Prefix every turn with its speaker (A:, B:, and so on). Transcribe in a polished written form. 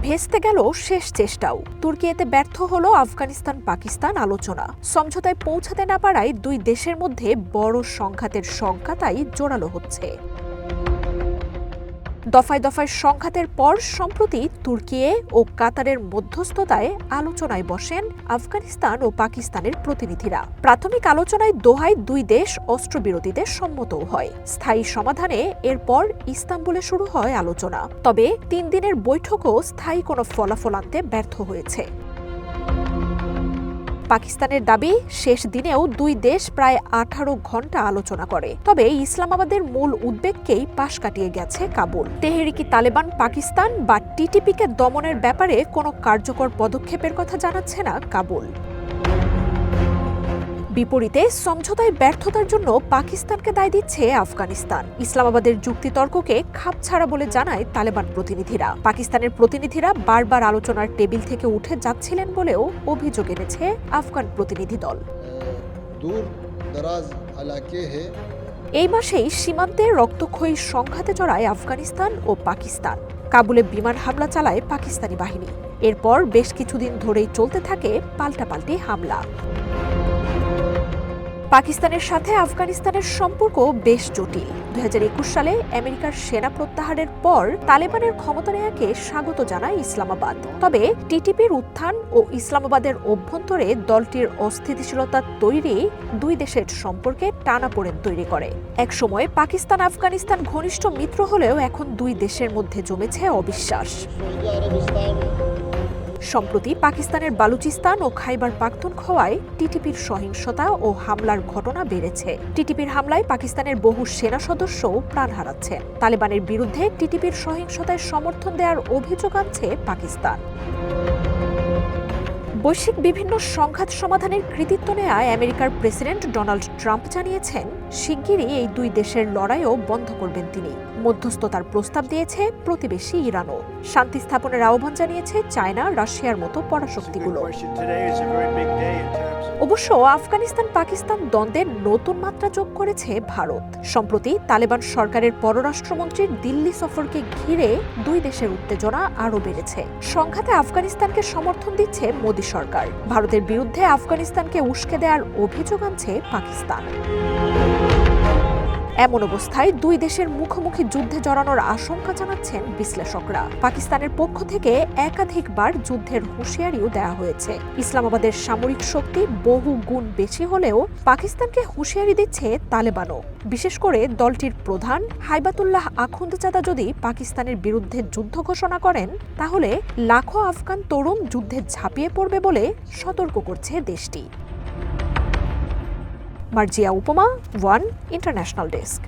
A: ভেস্তে গেল শেষ চেষ্টাও। তুর্কিতে ব্যর্থ হলো আফগানিস্তান পাকিস্তান আলোচনা। সমঝোতায় পৌঁছাতে না পারায় দুই দেশের মধ্যে বড় সংঘাতের শঙ্কা তাই জোরালো হচ্ছে। দফায় দফায় সংঘাতের পর সম্প্রতি তুর্কি ও কাতারের মধ্যস্থতায় আলোচনায় বসেন আফগানিস্তান ও পাকিস্তানের প্রতিনিধিরা। প্রাথমিক আলোচনায় দোহায় দুই দেশ অস্ত্রবিরতিতে সম্মতও হয়। স্থায়ী সমাধানে এরপর ইস্তাম্বুলে শুরু হয় আলোচনা। তবে 3 দিনের বৈঠকও স্থায়ী কোনো ফলাফল আনতে ব্যর্থ হয়েছে। পাকিস্তানের দাবি, শেষ দিনেও দুই দেশ প্রায় 18 ঘণ্টা আলোচনা করে। তবে ইসলামাবাদের মূল উদ্বেগকেই পাশ কাটিয়ে গেছে কাবুল। তেহরিকি তালেবান পাকিস্তান বা টিটিপিকে দমনের ব্যাপারে কোনো কার্যকর পদক্ষেপের কথা জানাচ্ছে না কাবুল। বিপরীতে সমঝোতায় ব্যর্থতার জন্য পাকিস্তানকে দায় দিচ্ছে আফগানিস্তান। ইসলামাবাদের যুক্তিতর্ককে খাপছাড়া বলে জানায় তালেবান প্রতিনিধিরা। পাকিস্তানের প্রতিনিধিরা বারবার আলোচনার টেবিল থেকে উঠে যাচ্ছিলেন বলেও অভিযোগ এনেছে আফগান প্রতিনিধি দল। এই মাসেই সীমান্তে রক্তক্ষয়ী সংঘাতে জড়ায় আফগানিস্তান ও পাকিস্তান। কাবুলে বিমান হামলা চালায় পাকিস্তানি বাহিনী। এরপর বেশ কিছুদিন ধরেই চলতে থাকে পাল্টাপাল্টি হামলা। পাকিস্তানের সাথে আফগানিস্তানের সম্পর্ক বেশ জটিল। 2021 সালে আমেরিকার সেনা প্রত্যাহারের পর তালেবানের ক্ষমতা নেয়াকে স্বাগত জানায় ইসলামাবাদ। তবে টিটিপির উত্থান ও ইসলামাবাদের অভ্যন্তরে দলটির অস্থিতিশীলতা তৈরি দুই দেশের সম্পর্কে টানাপোড়েন তৈরি করে। একসময় পাকিস্তান আফগানিস্তান ঘনিষ্ঠ মিত্র হলেও এখন দুই দেশের মধ্যে জমেছে অবিশ্বাস। সম্প্রতি পাকিস্তানের বালুচিস্তান ও খাইবার পাখতুনখোয়ায় টিটিপির সহিংসতা ও হামলার ঘটনা বেড়েছে। টিটিপির হামলায় পাকিস্তানের বহু সেনা সদস্যও প্রাণ হারাচ্ছেন। তালেবানের বিরুদ্ধে টিটিপির সহিংসতায় সমর্থন দেওয়ার অভিযোগ আনছে পাকিস্তান। বৈশ্বিক বিভিন্ন সংঘাত সমাধানের কৃতিত্ব নেয় আমেরিকার প্রেসিডেন্ট ডোনাল্ড ট্রাম্প জানিয়েছেন, শিগগিরই এই দুই দেশের লড়াইও বন্ধ করবেন তিনি। মধ্যস্থতার প্রস্তাব দিয়েছে প্রতিবেশী ইরানও। শান্তি স্থাপনের আহ্বান জানিয়েছে চায়না, রাশিয়ার মতো পরাশক্তিগুলো। অবশ্য আফগানিস্তান পাকিস্তান দ্বন্দ্বের নতুন মাত্রা যোগ করেছে ভারত। সম্প্রতি তালেবান সরকারের পররাষ্ট্রমন্ত্রীর দিল্লি সফরকে ঘিরে দুই দেশের উত্তেজনা আরও বেড়েছে। সংঘাতে আফগানিস্তানকে সমর্থন দিচ্ছে মোদী সরকার। ভারতের বিরুদ্ধে আফগানিস্তানকে উস্কে দেওয়ার অভিযোগ আনছে পাকিস্তান। এমন অবস্থায় দুই দেশের মুখোমুখি যুদ্ধে জড়ানোর আশঙ্কা জানাচ্ছেন বিশ্লেষকরা। পাকিস্তানের পক্ষ থেকে একাধিকবার যুদ্ধের হুঁশিয়ারিও দেওয়া হয়েছে। ইসলামাবাদের সামরিক শক্তি বহু গুণ বেশি হলেও পাকিস্তানকে হুঁশিয়ারি দিচ্ছে তালেবানও। বিশেষ করে দলটির প্রধান হাইবাতুল্লাহ আখুন্দজাদা যদি পাকিস্তানের বিরুদ্ধে যুদ্ধ ঘোষণা করেন, তাহলে লাখো আফগান তরুণ যুদ্ধে ঝাঁপিয়ে পড়বে বলে সতর্ক করছে দেশটি। মার্জিয়া উপমা, ওয়ান ইন্টারন্যাশনাল ডেস্ক।